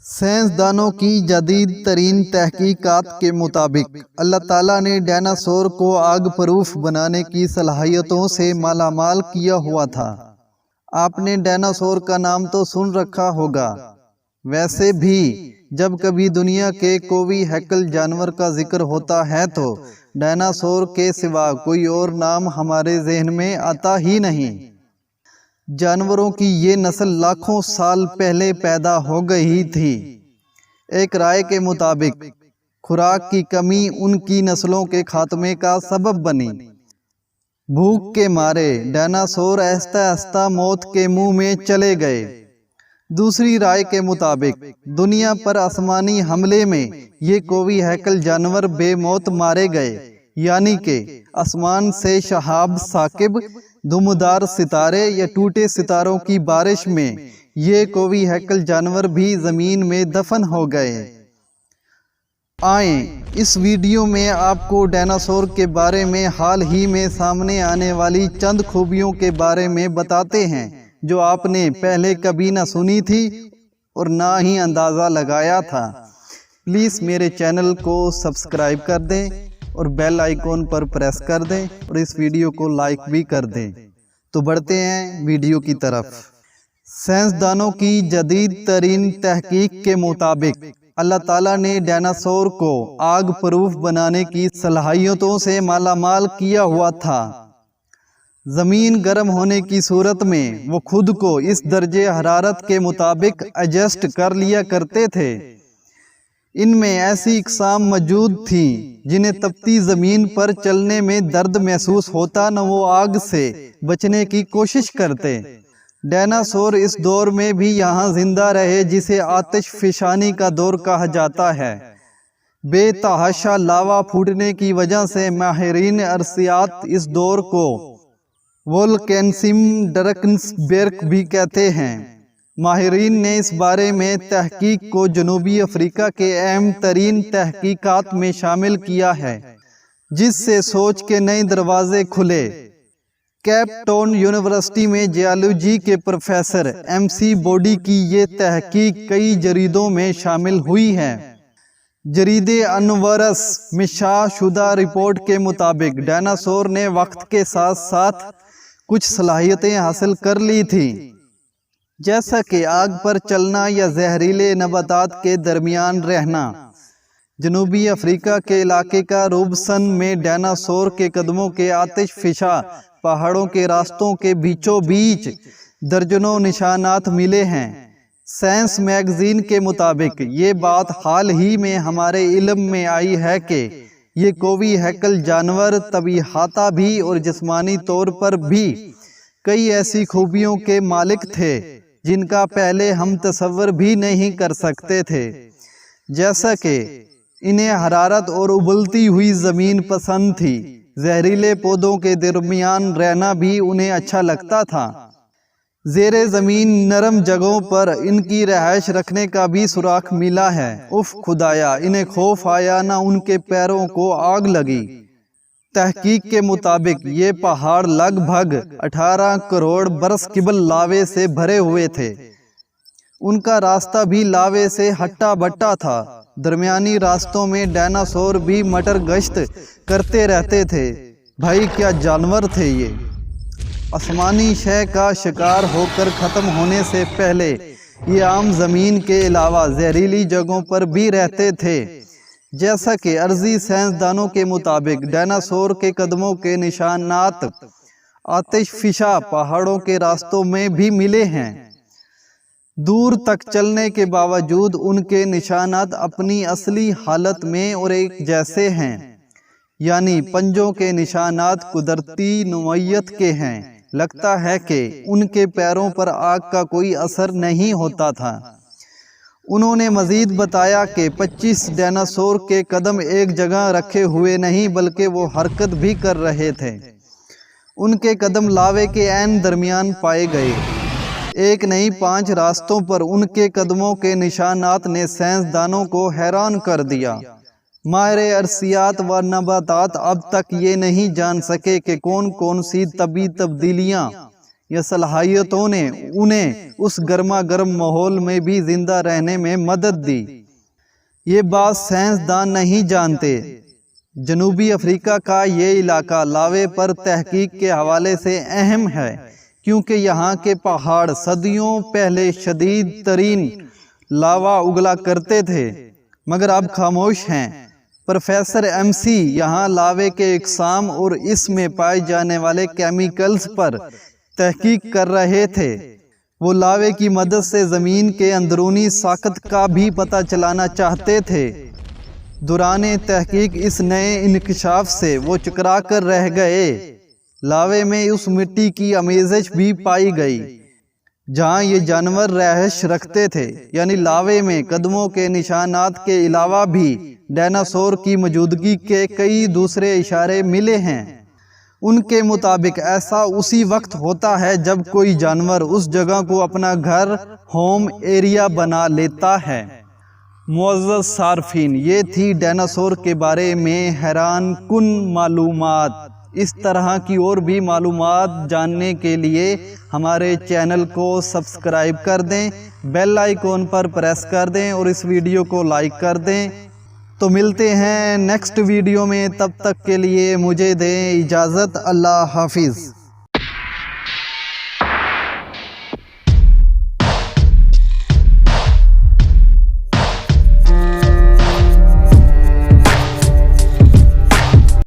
سائنسدانوں کی جدید ترین تحقیقات کے مطابق اللہ تعالیٰ نے ڈائناسور کو آگ پروف بنانے کی صلاحیتوں سے مالا مال کیا ہوا تھا۔ آپ نے ڈائناسور کا نام تو سن رکھا ہوگا، ویسے بھی جب کبھی دنیا کے کوئی ہیکل جانور کا ذکر ہوتا ہے تو ڈائناسور کے سوا کوئی اور نام ہمارے ذہن میں آتا ہی نہیں۔ جانوروں کی یہ نسل لاکھوں سال پہلے پیدا ہو گئی تھی۔ ایک رائے کے مطابق خوراک کی کمی ان کی نسلوں کے خاتمے کا سبب بنی۔ بھوک کے مارے ڈائناسور آہستہ آہستہ موت کے منہ میں چلے گئے۔ دوسری رائے کے مطابق دنیا پر آسمانی حملے میں یہ کوئی ہیکل جانور بے موت مارے گئے، یعنی کہ آسمان سے شہاب ثاقب، دمدار ستارے یا ٹوٹے ستاروں کی بارش میں یہ کوئی ہیکل جانور بھی زمین میں دفن ہو گئے۔ آئیں اس ویڈیو میں آپ کو ڈائناسور کے بارے میں حال ہی میں سامنے آنے والی چند خوبیوں کے بارے میں بتاتے ہیں جو آپ نے پہلے کبھی نہ سنی تھی اور نہ ہی اندازہ لگایا تھا۔ پلیز میرے چینل کو سبسکرائب کر دیں اور بیل آئیکن پر پریس کر دیں اور اس ویڈیو کو لائک بھی کر دیں۔ تو بڑھتے ہیں ویڈیو کی طرف۔ سائنسدانوں کی جدید ترین تحقیق کے مطابق اللہ تعالیٰ نے ڈائناسور کو آگ پروف بنانے کی صلاحیتوں سے مالا مال کیا ہوا تھا۔ زمین گرم ہونے کی صورت میں وہ خود کو اس درجے حرارت کے مطابق ایڈجسٹ کر لیا کرتے تھے۔ ان میں ایسی اقسام موجود تھیں جنہیں تپتی زمین پر چلنے میں درد محسوس ہوتا نہ وہ آگ سے بچنے کی کوشش کرتے۔ ڈائناسور اس دور میں بھی یہاں زندہ رہے جسے آتش فشانی کا دور کہا جاتا ہے۔ بے تحاشا لاوا پھوٹنے کی وجہ سے ماہرین ارضیات اس دور کو وولکینزم ڈرکنسبرگ بھی کہتے ہیں۔ ماہرین نے اس بارے میں تحقیق کو جنوبی افریقہ کے اہم ترین تحقیقات میں شامل کیا ہے، جس سے سوچ کے نئے دروازے کھلے۔ کیپ ٹاؤن یونیورسٹی میں جیولوجی کے پروفیسر MC بوڈی کی یہ تحقیق کئی جریدوں میں شامل ہوئی ہے۔ جریدے انورس میں شائع شدہ رپورٹ کے مطابق ڈائناسور نے وقت کے ساتھ ساتھ کچھ صلاحیتیں حاصل کر لی تھیں، جیسا کہ آگ پر چلنا یا زہریلے نباتات کے درمیان رہنا۔ جنوبی افریقہ کے علاقے کا روبسن میں ڈائناسور کے قدموں کے آتش فشاں پہاڑوں کے راستوں کے بیچوں بیچ درجنوں نشانات ملے ہیں۔ سائنس میگزین کے مطابق یہ بات حال ہی میں ہمارے علم میں آئی ہے کہ یہ کوئی ہیکل جانور طبی احاطہ بھی اور جسمانی طور پر بھی کئی ایسی خوبیوں کے مالک تھے جن کا پہلے ہم تصور بھی نہیں کر سکتے تھے، جیسا کہ انہیں حرارت اور ابلتی ہوئی زمین پسند تھی۔ زہریلے پودوں کے درمیان رہنا بھی انہیں اچھا لگتا تھا۔ زیر زمین نرم جگہوں پر ان کی رہائش رکھنے کا بھی سراغ ملا ہے۔ اف خدایا، انہیں خوف آیا نہ ان کے پیروں کو آگ لگی۔ تحقیق کے مطابق یہ پہاڑ لگ بھگ 18 کروڑ برس قبل لاوے سے بھرے ہوئے تھے۔ ان کا راستہ بھی لاوے سے ہٹا بٹا تھا۔ درمیانی راستوں میں ڈائناسور بھی مٹر گشت کرتے رہتے تھے۔ بھائی کیا جانور تھے یہ! آسمانی شے کا شکار ہو کر ختم ہونے سے پہلے یہ عام زمین کے علاوہ زہریلی جگہوں پر بھی رہتے تھے۔ جیسا کہ ارضی سائنسدانوں کے مطابق ڈائناسور کے قدموں کے نشانات آتش فشاں پہاڑوں کے راستوں میں بھی ملے ہیں۔ دور تک چلنے کے باوجود ان کے نشانات اپنی اصلی حالت میں اور ایک جیسے ہیں، یعنی پنجوں کے نشانات قدرتی نوعیت کے ہیں۔ لگتا ہے کہ ان کے پیروں پر آگ کا کوئی اثر نہیں ہوتا تھا۔ انہوں نے مزید بتایا کہ 25 ڈائناسور کے قدم ایک جگہ رکھے ہوئے نہیں بلکہ وہ حرکت بھی کر رہے تھے۔ ان کے قدم لاوے کے عین درمیان پائے گئے۔ ایک نہیں 5 راستوں پر ان کے قدموں کے نشانات نے سائنسدانوں کو حیران کر دیا۔ ماہر ارضیات و نباتات اب تک یہ نہیں جان سکے کہ کون کون سی طبی تبدیلیاں یہ صلاحیتوں نے انہیں اس گرما گرم ماحول میں بھی زندہ رہنے میں مدد دی۔ یہ بات سائنسدان نہیں جانتے۔ جنوبی افریقہ کا یہ علاقہ لاوے پر تحقیق کے حوالے سے اہم ہے، کیونکہ یہاں کے پہاڑ صدیوں پہلے شدید ترین لاوا اگلا کرتے تھے، مگر اب خاموش ہیں۔ پروفیسر ایم سی یہاں لاوے کے اقسام اور اس میں پائے جانے والے کیمیکلز پر تحقیق کر رہے تھے۔ وہ لاوے کی مدد سے زمین کے اندرونی ساخت کا بھی پتہ چلانا چاہتے تھے۔ دوران تحقیق اس نئے انکشاف سے وہ چکرا کر رہ گئے۔ لاوے میں اس مٹی کی آمیزش بھی پائی گئی جہاں یہ جانور رہائش رکھتے تھے، یعنی لاوے میں قدموں کے نشانات کے علاوہ بھی ڈائناسور کی موجودگی کے کئی دوسرے اشارے ملے ہیں۔ ان کے مطابق ایسا اسی وقت ہوتا ہے جب کوئی جانور اس جگہ کو اپنا گھر، ہوم ایریا بنا لیتا ہے۔ معزز صارفین، یہ تھی ڈائناسور کے بارے میں حیران کن معلومات۔ اس طرح کی اور بھی معلومات جاننے کے لیے ہمارے چینل کو سبسکرائب کر دیں، بیل آئیکن پر پریس کر دیں اور اس ویڈیو کو لائک کر دیں۔ تو ملتے ہیں نیکسٹ ویڈیو میں، تب تک کے لیے مجھے دیں اجازت۔ اللہ حافظ۔